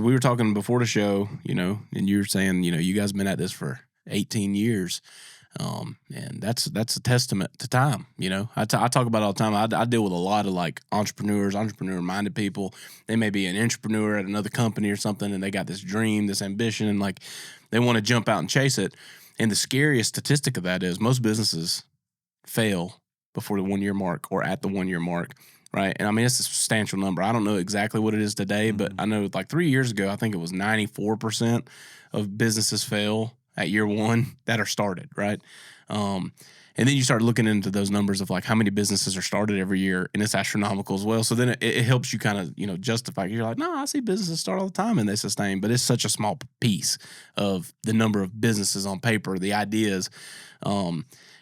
We were talking before the show, and you were saying, you guys have been at this for 18 years. And that's a testament to time. I talk about it all the time. I deal with a lot of like entrepreneur-minded people. They may be an entrepreneur at another company or something, and they got this dream, this ambition, and like they want to jump out and chase it. And the scariest statistic of that is most businesses fail before the 1 year mark or at the 1 year mark. Right. And I mean, it's a substantial number. I don't know exactly what it is today, but I know like 3 years ago, I think it was 94% of businesses fail at year one that are started. Right. And then you start looking into those numbers of like how many businesses are started every year, and it's astronomical as well. So then it helps you kind of, justify. You're like, no, I see businesses start all the time and they sustain, but it's such a small piece of the number of businesses on paper, the ideas.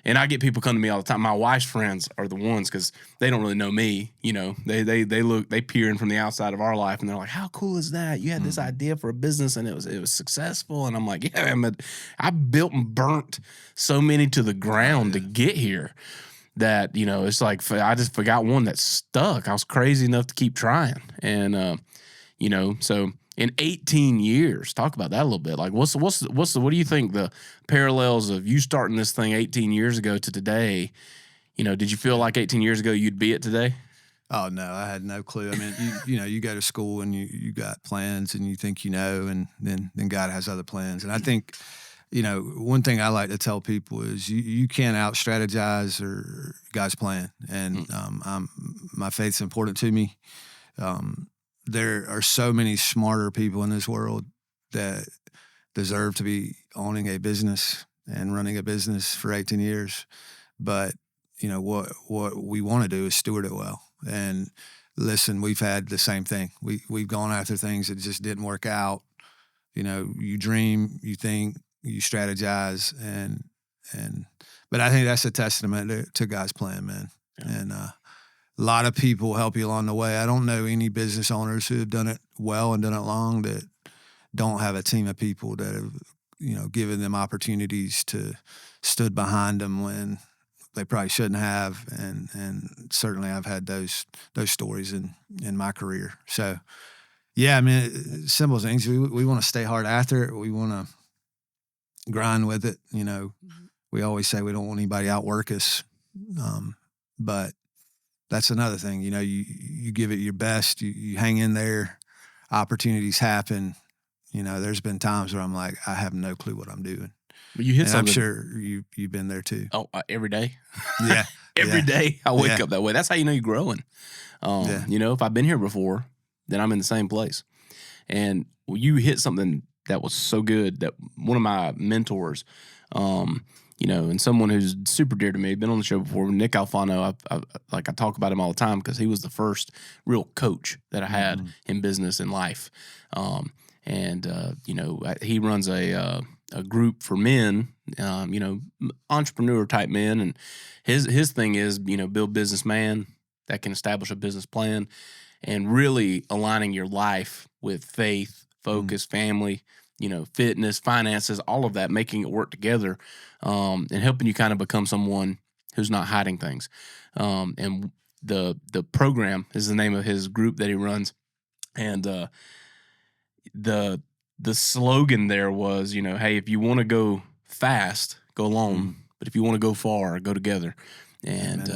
And I get people come to me all the time. My wife's friends are the ones because they don't really know me. They peer in from the outside of our life, and they're like, "How cool is that? You had this idea for a business, and it was successful." And I'm like, "Yeah, man, I built and burnt so many to the ground to get here that it's like I just forgot one that stuck. I was crazy enough to keep trying, and so." In 18 years, talk about that a little bit. Like, what do you think the parallels of you starting this thing 18 years ago to today? Did you feel like 18 years ago you'd be it today? Oh no, I had no clue. I mean, you go to school and you got plans and you think and then God has other plans. And I think, one thing I like to tell people is you can't out strategize or God's plan. And my faith's important to me. There are so many smarter people in this world that deserve to be owning a business and running a business for 18 years. But, what we want to do is steward it well. And listen, we've had the same thing. We've gone after things that just didn't work out. You dream, you think, you strategize, but I think that's a testament to God's plan, man. Yeah. And, a lot of people help you along the way. I don't know any business owners who have done it well and done it long that don't have a team of people that have, given them opportunities to stood behind them when they probably shouldn't have. And certainly I've had those stories in my career. So, yeah, I mean, simple things. We want to stay hard after it. We want to grind with it. We always say we don't want anybody to outwork us. But that's another thing, you give it your best, you hang in there, opportunities happen. There's been times where I'm like, I have no clue what I'm doing. But you hit and something. I'm sure you've been there too. Oh, every day. Yeah. Every day I wake up that way. That's how you're growing. If I've been here before, then I'm in the same place. And you hit something that was so good that one of my mentors, and someone who's super dear to me, been on the show before, Nick Alfano, I talk about him all the time because he was the first real coach that I had in business and life. He runs a group for men, entrepreneur type men. And his thing is, build businessman that can establish a business plan and really aligning your life with faith, focus, family, fitness, finances, all of that, making it work together, and helping you kind of become someone who's not hiding things. And the program is the name of his group that he runs. And the slogan there was, hey, if you want to go fast, go alone. But if you want to go far, go together. And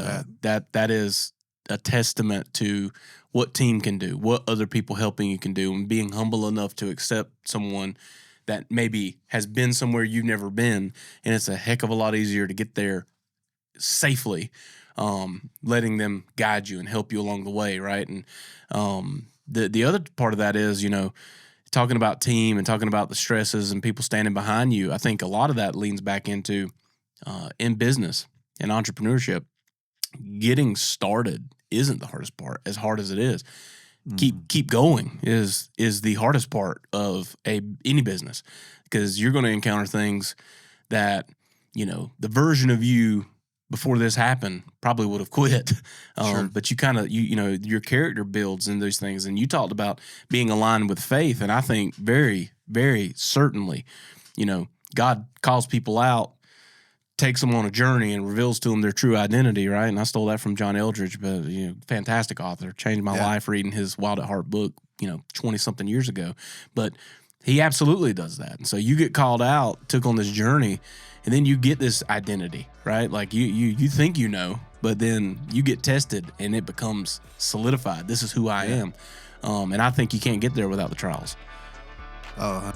that is a testament to what team can do, what other people helping you can do, and being humble enough to accept someone that maybe has been somewhere you've never been, and it's a heck of a lot easier to get there safely, letting them guide you and help you along the way, right? And the other part of that is, talking about team and talking about the stresses and people standing behind you. I think a lot of that leans back into in business and entrepreneurship, getting started isn't the hardest part, as hard as it is. Keep going is the hardest part of any business, because you're going to encounter things that, the version of you before this happened probably would have quit. Sure. But you kind of, your character builds in those things. And you talked about being aligned with faith. And I think very, very certainly, God calls people out takes them on a journey and reveals to them their true identity, right? And I stole that from John Eldridge, but fantastic author, changed my life reading his Wild at Heart book, 20-something years ago. But he absolutely does that. And so you get called out, took on this journey, and then you get this identity, right? Like you think but then you get tested and it becomes solidified. This is who I am. And I think you can't get there without the trials. Oh,